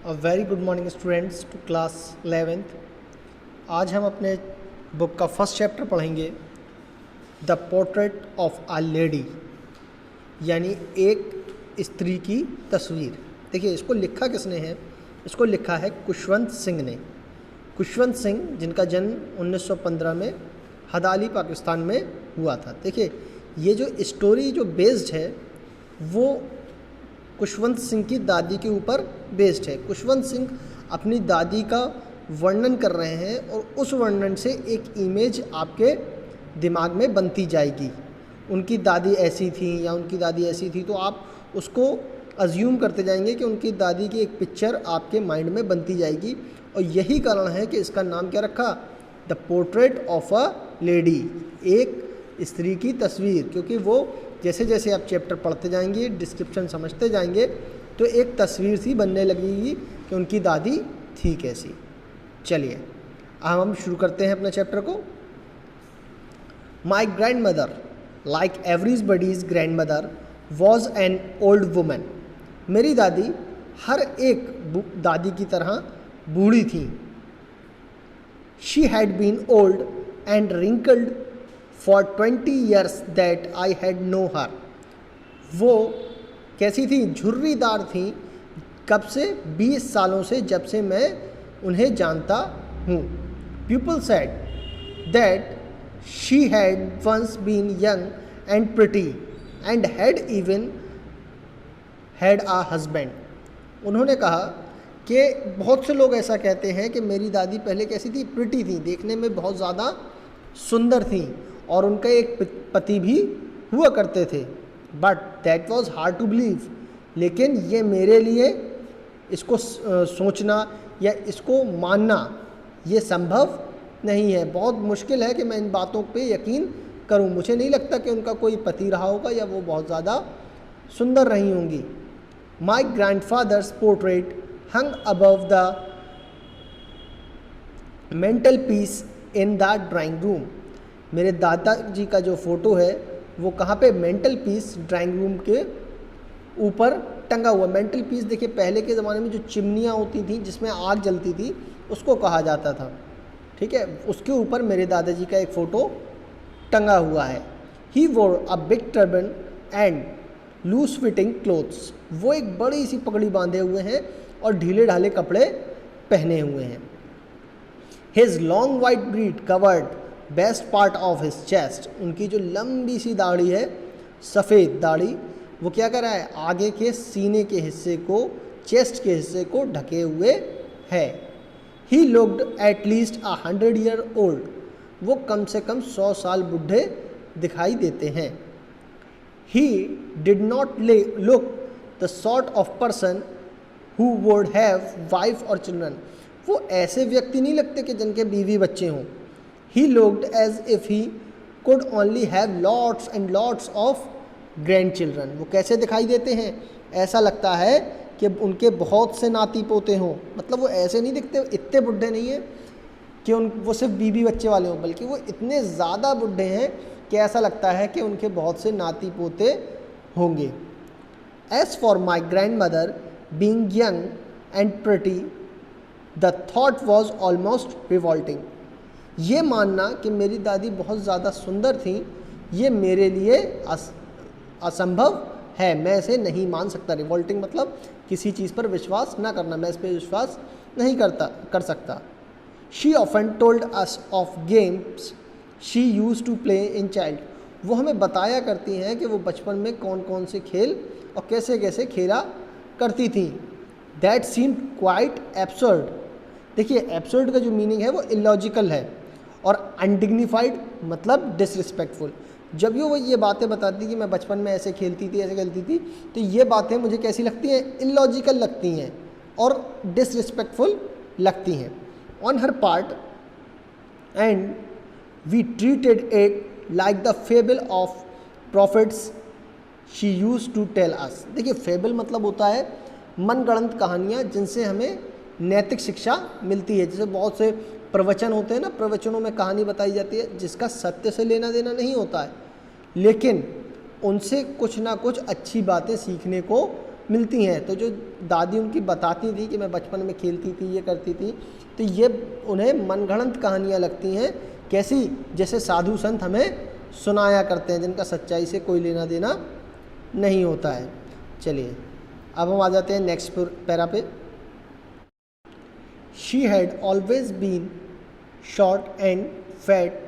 Very good morning students to class 11th। आज हम अपने बुक का फर्स्ट चैप्टर पढ़ेंगे, the portrait of a lady, यानी एक स्त्री की तस्वीर। देखिए, इसको लिखा किसने है? इसको लिखा है खुशवंत सिंह ने। खुशवंत सिंह, जिनका जन्म 1915 में हदाली पाकिस्तान में हुआ था। देखिए, ये जो स्टोरी जो बेस्ड है वो खुशवंत सिंह की दादी के ऊपर बेस्ड है। खुशवंत सिंह अपनी दादी का वर्णन कर रहे हैं और उस वर्णन से एक इमेज आपके दिमाग में बनती जाएगी। उनकी दादी ऐसी थी या उनकी दादी ऐसी थी, तो आप उसको अज्यूम करते जाएंगे कि उनकी दादी की एक पिक्चर आपके माइंड में बनती जाएगी। और यही कारण है कि इसका नाम क्या रखा, the portrait of a lady, एक स्त्री की तस्वीर। क्योंकि वो जैसे जैसे आप चैप्टर पढ़ते जाएंगे, डिस्क्रिप्शन समझते जाएंगे, तो एक तस्वीर सी बनने लगेगी कि उनकी दादी थी कैसी। चलिए अब हम शुरू करते हैं अपने चैप्टर को। My grandmother, like everybody's grandmother, was an old woman. मेरी दादी हर एक दादी की तरह बूढ़ी थी। She had been old and wrinkled for 20 years that I had know her. वो कैसी थी? झुर्रीदार थी। कब से? 20 सालों से, जब से मैं उन्हें जानता हूँ। People said that she had once been young and pretty and had even had a husband. उन्होंने कहा कि बहुत से लोग ऐसा कहते हैं कि मेरी दादी पहले कैसी थी? प्रिटी थी, देखने में बहुत ज़्यादा सुंदर थी और उनका एक पति भी हुआ करते थे। But that was hard to believe. लेकिन ये मेरे लिए इसको सोचना या इसको मानना ये संभव नहीं है। बहुत मुश्किल है कि मैं इन बातों पे यकीन करूं। मुझे नहीं लगता कि उनका कोई पति रहा होगा या वो बहुत ज़्यादा सुंदर रही होंगी। My grandfather's portrait hung above the mantelpiece in the drawing room. मेरे दादाजी का जो फ़ोटो है वो कहाँ पे? मेंटल पीस, ड्राइंग रूम के ऊपर टंगा हुआ। मेंटल पीस, देखिए पहले के ज़माने में जो चिमनियाँ होती थी जिसमें आग जलती थी उसको कहा जाता था, ठीक है। उसके ऊपर मेरे दादाजी का एक फ़ोटो टंगा हुआ है। He wore a big turban and loose fitting clothes. वो एक बड़ी सी पगड़ी बांधे हुए हैं और ढीले ढाले कपड़े पहने हुए हैं। His long white breed covered best part of his chest. उनकी जो लंबी सी दाढ़ी है, सफ़ेद दाढ़ी, वो क्या कर रहा है? आगे के सीने के हिस्से को, चेस्ट के हिस्से को ढके हुए है। He looked at least 100 year old. वो कम से कम 100 साल बुढ़े दिखाई देते हैं। He did not look the sort of person who would have wife और चिल्ड्रन। वो ऐसे व्यक्ति नहीं लगते कि जिनके बीवी बच्चे हों। He looked as if he could only have lots and lots of grandchildren। वो कैसे दिखाई देते हैं? ऐसा लगता है कि उनके बहुत से नाती पोते हों। मतलब वो ऐसे नहीं दिखते, इतने बुढ़े नहीं हैं कि वो सिर्फ बीवी बच्चे वाले हों, बल्कि वो इतने ज़्यादा बुढ़े हैं कि ऐसा लगता है कि उनके बहुत से नाती पोते होंगे। As for my grandmother being young and pretty, the thought was almost revolting। ये मानना कि मेरी दादी बहुत ज़्यादा सुंदर थी, ये मेरे लिए असंभव है। मैं इसे नहीं मान सकता। रिवोल्टिंग मतलब किसी चीज़ पर विश्वास ना करना। मैं इस पर विश्वास नहीं कर सकता। She often told us of games she use to play in child. वो हमें बताया करती हैं कि वो बचपन में कौन कौन से खेल और कैसे कैसे खेला करती थी। That seemed quite absurd. देखिए, एब्सर्ड का जो मीनिंग है वो इलॉजिकल है, और अनडिग्निफाइड मतलब डिसरिस्पेक्टफुल। जब वो ये बातें बताती कि मैं बचपन में ऐसे खेलती थी, ऐसे खेलती थी, तो ये बातें मुझे कैसी लगती हैं? इलॉजिकल लगती हैं और डिसरिस्पेक्टफुल लगती हैं on her part, and we treated it like the fable of prophets she use to tell us. देखिए, फेबल मतलब होता है मनगढ़ंत कहानियाँ जिनसे हमें नैतिक शिक्षा मिलती है। जैसे बहुत से प्रवचन होते हैं ना, प्रवचनों में कहानी बताई जाती है जिसका सत्य से लेना देना नहीं होता है, लेकिन उनसे कुछ ना कुछ अच्छी बातें सीखने को मिलती हैं। तो जो दादी उनकी बताती थी कि मैं बचपन में खेलती थी, ये करती थी, तो ये उन्हें मनगढ़ंत कहानियाँ लगती हैं। कैसी? जैसे साधु संत हमें सुनाया करते हैं, जिनका सच्चाई से कोई लेना देना नहीं होता है। चलिए अब हम आ जाते हैं नेक्स्ट पैरा पे। She had always been short and fat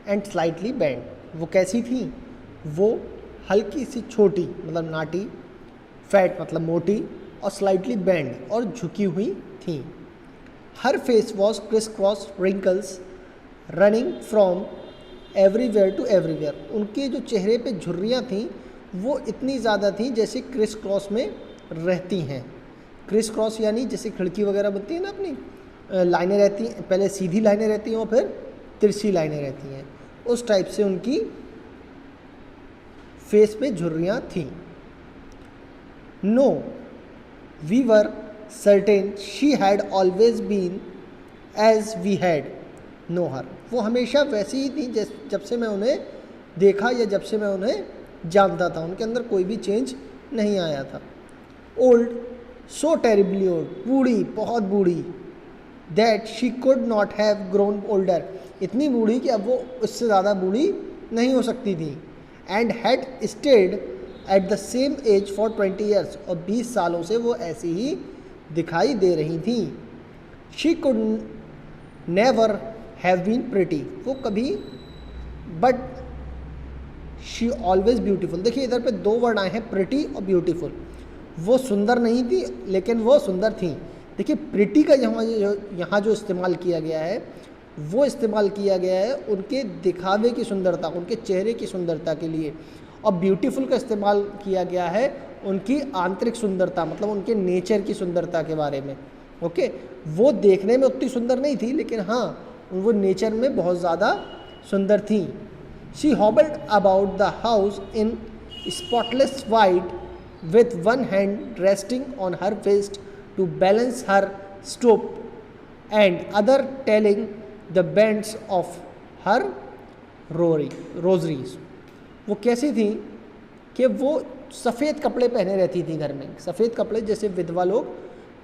and slightly bent. वो कैसी थी? वो हल्की सी छोटी मतलब नाटी, फैट मतलब मोटी, और स्लाइटली बैंड और झुकी हुई थी। Her face was criss cross wrinkles running from everywhere to everywhere. उनके जो चेहरे पे झुर्रियाँ थीं वो इतनी ज़्यादा थीं जैसे क्रिस क्रॉस में रहती हैं। क्रिस क्रॉस यानी जैसे खिड़की वगैरह बनती है ना, अपनी लाइनें रहती हैं, पहले सीधी लाइनें रहती हैं और फिर तिरछी लाइनें रहती हैं, उस टाइप से उनकी फेस पे झुर्रियाँ थीं। No we were certain she had always been as we had know her. वो हमेशा वैसी ही थी जब से मैं उन्हें देखा या जब से मैं उन्हें जानता था। उनके अंदर कोई भी चेंज नहीं आया था। ओल्ड, सो टेरिबली ओल्ड, बूढ़ी, बहुत बूढ़ी, that she could not have grown older, इतनी बूढ़ी कि अब वो उससे ज़्यादा बूढ़ी नहीं हो सकती थी। And had stayed at the same age for 20 years, और 20 सालों से वो ऐसी ही दिखाई दे रही थी। She could never have been pretty, वो कभी, बट शी ऑलवेज ब्यूटीफुल। देखिए इधर पे दो वर्ड आए हैं, प्रिटी और ब्यूटीफुल। वो सुंदर नहीं थी लेकिन वो सुंदर थी। देखिए प्रिटी का यहाँ जो इस्तेमाल किया गया है वो इस्तेमाल किया गया है उनके दिखावे की सुंदरता, उनके चेहरे की सुंदरता के लिए, और ब्यूटीफुल का इस्तेमाल किया गया है उनकी आंतरिक सुंदरता, मतलब उनके नेचर की सुंदरता के बारे में। ओके, वो देखने में उतनी सुंदर नहीं थी लेकिन हाँ वो नेचर में बहुत ज़्यादा सुंदर थी। She hobbled about the house in spotless white with one hand resting on her waist to balance her stoop and other telling the bands of her rosaries। वो कैसी थी कि वो सफ़ेद कपड़े पहने रहती थी घर में, सफ़ेद कपड़े जैसे विधवा लोग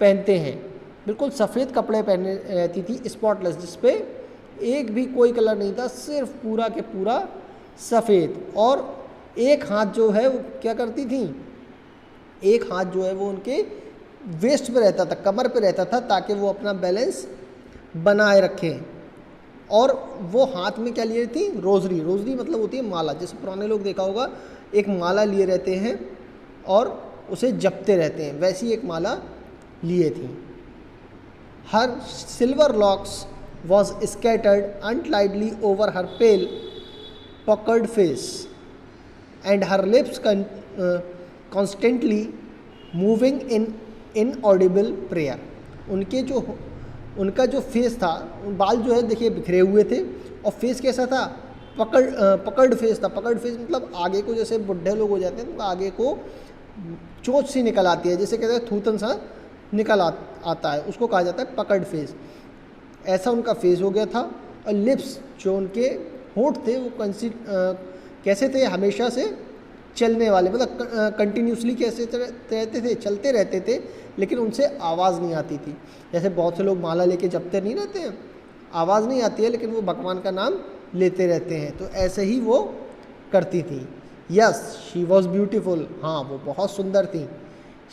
पहनते हैं, बिल्कुल सफ़ेद कपड़े पहने रहती थी, स्पॉटलेस, जिस पे एक भी कोई कलर नहीं था, सिर्फ पूरा के पूरा सफ़ेद। और एक हाथ जो है वो क्या करती थी, एक हाथ जो है वो उनके वेस्ट पे रहता था, कमर पे रहता था, ताकि वो अपना बैलेंस बनाए रखें। और वो हाथ में क्या लिए थी? रोजरी। रोजरी मतलब होती है माला, जैसे पुराने लोग देखा होगा एक माला लिए रहते हैं और उसे जपते रहते हैं, वैसी एक माला लिए थी। Her silver locks was scattered untidily over her pale puckered face and her lips constantly moving in audible prayer. उनका जो फेस था, बाल जो है देखिए बिखरे हुए थे, और फेस कैसा था? पकड़ फेस था। पकड़ फेस मतलब आगे को, जैसे बुढ़े लोग हो जाते हैं तो आगे को चोंच सी निकल आती है, जैसे कहते हैं थूथन सा निकल आता है, उसको कहा जाता है पकड़ फेस। ऐसा उनका फेस हो गया था। और लिप्स, जो उनके होंठ थे वो कैसे थे? हमेशा से चलने वाले, मतलब कंटिन्यूसली कैसे रहते थे? चलते रहते थे, लेकिन उनसे आवाज़ नहीं आती थी। जैसे बहुत से लोग माला लेके जपते नहीं रहते हैं, आवाज़ नहीं आती है लेकिन वो भगवान का नाम लेते रहते हैं, तो ऐसे ही वो करती थी। यस शी वॉज ब्यूटीफुल, हाँ वो बहुत सुंदर थी।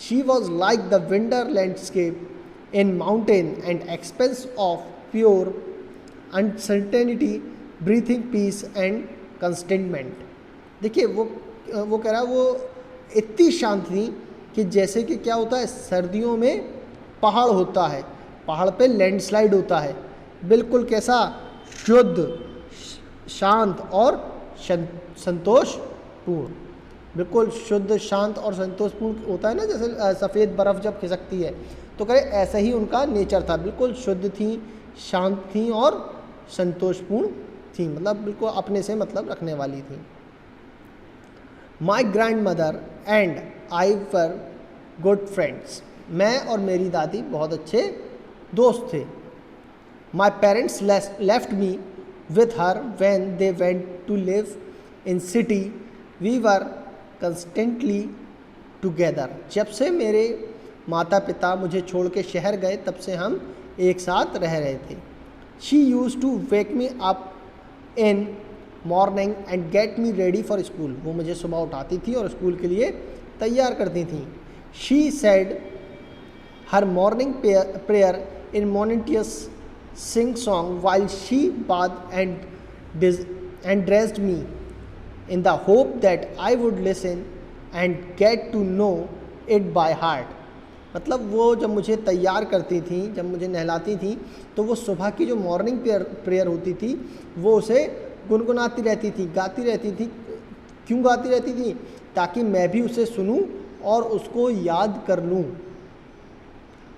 She was like the winter landscape in mountain and expanse of pure uncertainty breathing peace and contentment. देखिए वो कह रहा, वो इतनी शांत थी कि जैसे कि क्या होता है, सर्दियों में पहाड़ होता है, पहाड़ पे लैंडस्लाइड होता है, बिल्कुल कैसा? शुद्ध, शांत और संतोषपूर्ण। बिल्कुल शुद्ध, शांत और संतोषपूर्ण होता है ना, जैसे सफ़ेद बर्फ़ जब खिसकती है, तो कहे ऐसा ही उनका नेचर था। बिल्कुल शुद्ध थी, शांत थी और संतोषपूर्ण थी, मतलब बिल्कुल अपने से मतलब रखने वाली थी। My grand mother and I were good friends. मैं और मेरी दादी बहुत अच्छे दोस्त थे। My parents left me with her when they went to live in city. We were constantly together. जब से मेरे माता पिता मुझे छोड़ के शहर गए तब से हम एक साथ रह रहे थे। She use to wake me up in morning and get me ready for school. वो मुझे सुबह उठाती थी और स्कूल के लिए तैयार करती थी। She said her morning prayer in monotonous sing song while she bath and dressed me in the hope that I would listen and get to know it by heart। मतलब वो जब मुझे तैयार करती थी, जब मुझे नहलाती थी, तो वो सुबह की जो मॉर्निंग प्रेयर होती थी वो उसे गुनगुनाती रहती थी, गाती रहती थी। क्यों गाती रहती थी? ताकि मैं भी उसे सुनूं और उसको याद कर लूं।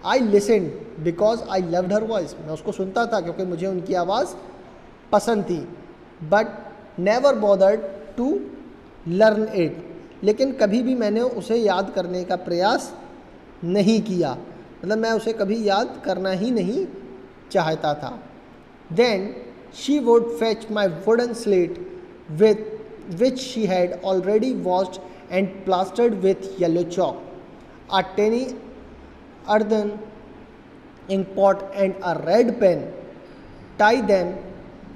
I listen because I loved her voice. मैं उसको सुनता था क्योंकि मुझे उनकी आवाज़ पसंद थी। But never bothered to learn it. लेकिन कभी भी मैंने उसे याद करने का प्रयास नहीं किया, मतलब मैं उसे कभी याद करना ही नहीं चाहता था। Then she would fetch my wooden slate which she had already washed and plastered with yellow chalk, a tiny earthen ink pot and a red pen, tie them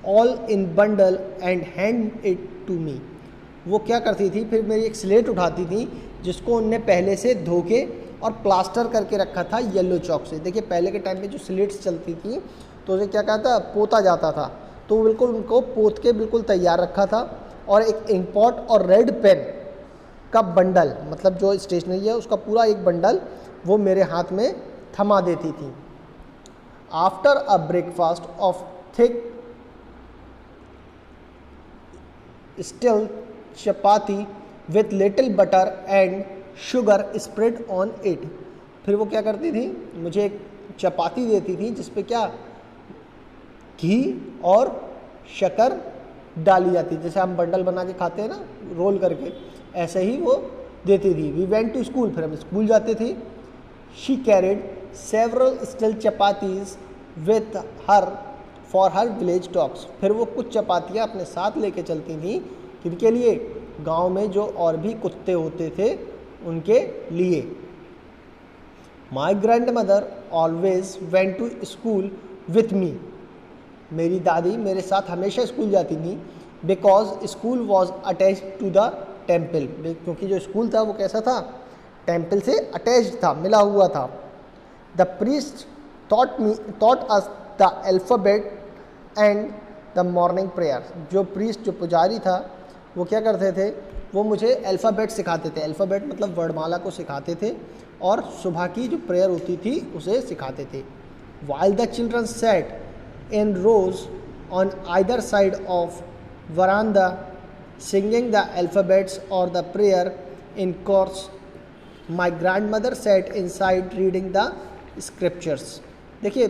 all in bundle and hand it to me। वो क्या करती थी, फिर मेरी एक slate उठाती थी जिसको उनने पहले से धो के और प्लास्टर करके रखा था येलो चॉक से। देखिए पहले के टाइम में जो स्लेट्स चलती थी तो उसे क्या कहता, पोता जाता था, तो बिल्कुल उनको पोत के बिल्कुल तैयार रखा था। और एक इंक पॉट और रेड पेन का बंडल, मतलब जो स्टेशनरी है उसका पूरा एक बंडल वो मेरे हाथ में थमा देती थी। After a breakfast of thick still chapati with little butter and sugar spread on it. फिर वो क्या करती थी, मुझे एक चपाती देती थी जिस पे क्या, घी और शक्कर डाली जाती, जैसे हम बंडल बना के खाते हैं ना रोल करके, ऐसे ही वो देती थी। वी वेंट टू स्कूल, फिर हम स्कूल जाते थे। She carried several still chapatis with her for her village dogs. फिर वो कुछ चपातियाँ अपने साथ लेके चलती थी, किनके लिए, गांव में जो और भी कुत्ते होते थे उनके लिए। My grandmother always went to school with me. मेरी दादी मेरे साथ हमेशा स्कूल जाती थी। Because school was attach to the temple, क्योंकि जो स्कूल था वो कैसा था, टेम्पल से अटैच था, मिला हुआ था। The priest taught us the alphabet and the morning prayer। जो प्रीस्ट, जो पुजारी था, वो क्या करते थे, वो मुझे अल्फ़ाबेट सिखाते थे। अल्फ़ाबेट मतलब वर्णमाला को सिखाते थे और सुबह की जो प्रेयर होती थी उसे सिखाते थे। While the children sat in rows on either side of veranda singing the alphabets or the prayer in chorus, my grandmother sat inside reading the scriptures। देखिए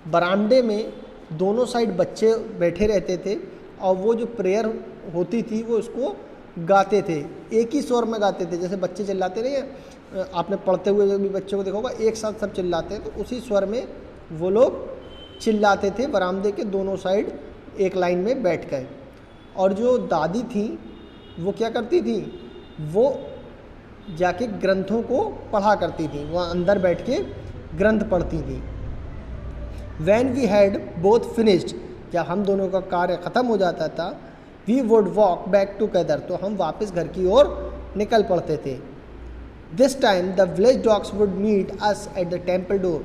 बरामदे में दोनों साइड बच्चे बैठे रहते थे और वो जो प्रेयर होती थी वो उसको गाते थे, एक ही स्वर में गाते थे। जैसे बच्चे चिल्लाते नहीं है, आपने पढ़ते हुए भी बच्चों को देखा होगा, एक साथ सब चिल्लाते हैं, तो उसी स्वर में वो लोग चिल्लाते थे बरामदे के दोनों साइड एक लाइन में बैठ गए। और जो दादी थी वो क्या करती थी, वो जाके ग्रंथों को पढ़ा करती थी, वहाँ अंदर बैठ के ग्रंथ पढ़ती थी। When we had both finished, जब हम दोनों का कार्य ख़त्म हो जाता था, we would walk back together, तो हम वापस घर की ओर निकल पड़ते थे। This time the village dogs would meet us at the temple door।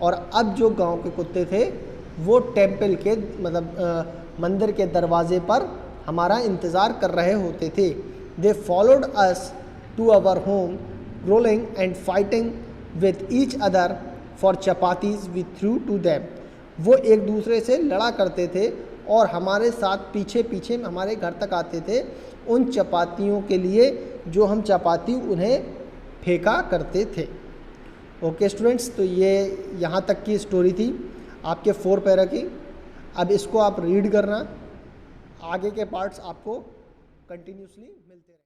और अब जो गांव के कुत्ते थे वो टेम्पल के मतलब मंदिर के दरवाजे पर हमारा इंतज़ार कर रहे होते थे। They followed us to our home, growling and fighting with each other for chapatis we threw to them। वो एक दूसरे से लड़ा करते थे और हमारे साथ पीछे पीछे हमारे घर तक आते थे उन चपातियों के लिए जो हम चपाती उन्हें फेंका करते थे। ओके स्टूडेंट्स, तो ये यहाँ तक की स्टोरी थी आपके 4 पैरा की। अब इसको आप रीड करना, आगे के पार्ट्स आपको कंटिन्यूसली मिलते हैं।